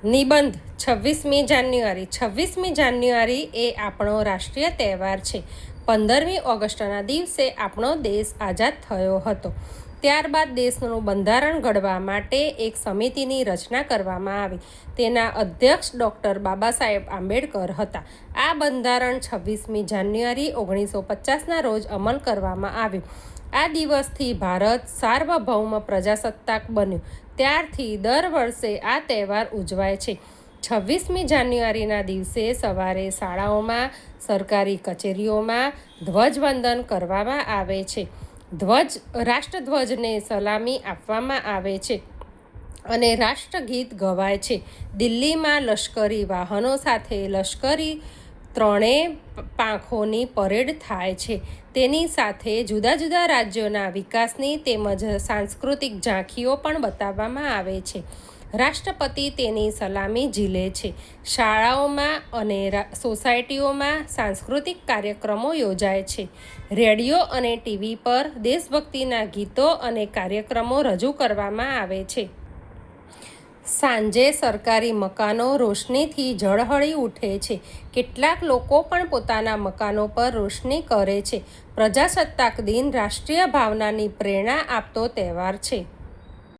નિબંધ 26મી જાન્યુઆરી 26મી જાન્યુઆરી એ આપણો રાષ્ટ્રીય તહેવાર છે। 15મી ઓગસ્ટના દિવસે આપણો દેશ આઝાદ થયો હતો। ત્યારબાદ દેશનું બંધારણ ઘડવા માટે એક સમિતિની રચના કરવામાં આવી। તેના અધ્યક્ષ ડૉક્ટર બાબા સાહેબ આંબેડકર હતા। આ બંધારણ 26મી જાન્યુઆરી 1950ના રોજ અમલ કરવામાં આવ્યું। આ દિવસથી ભારત સાર્વભૌમ પ્રજાસત્તાક બન્યું। ત્યારથી દર વર્ષે આ તહેવાર ઉજવાય છે। 26મી જાન્યુઆરીના દિવસે સવારે શાળાઓમાં, સરકારી કચેરીઓમાં ધ્વજવંદન કરવામાં આવે છે। રાષ્ટ્રધ્વજને સલામી આપવામાં આવે છે અને રાષ્ટ્રગીત ગવાય છે। દિલ્હીમાં લશ્કરી વાહનો સાથે લશ્કરી ત્રણેય પાંખોની પરેડ થાય છે। તેની સાથે જુદા જુદા રાજ્યોના વિકાસની તેમજ સાંસ્કૃતિક ઝાંખીઓ પણ બતાવવામાં આવે છે। રાષ્ટ્રપતિ તેની સલામી ઝીલે છે। શાળાઓમાં અને સોસાયટીઓમાં સાંસ્કૃતિક કાર્યક્રમો યોજાય છે। રેડિયો અને ટીવી પર દેશભક્તિના ગીતો અને કાર્યક્રમો રજૂ કરવામાં આવે છે। સાંજે સરકારી મકાનો રોશનીથી ઝળહળી ઉઠે છે। કેટલાક લોકો પણ પોતાના મકાનો પર રોશની કરે છે। પ્રજાસત્તાક દિન રાષ્ટ્રીય ભાવનાની પ્રેરણા આપતો તહેવાર છે।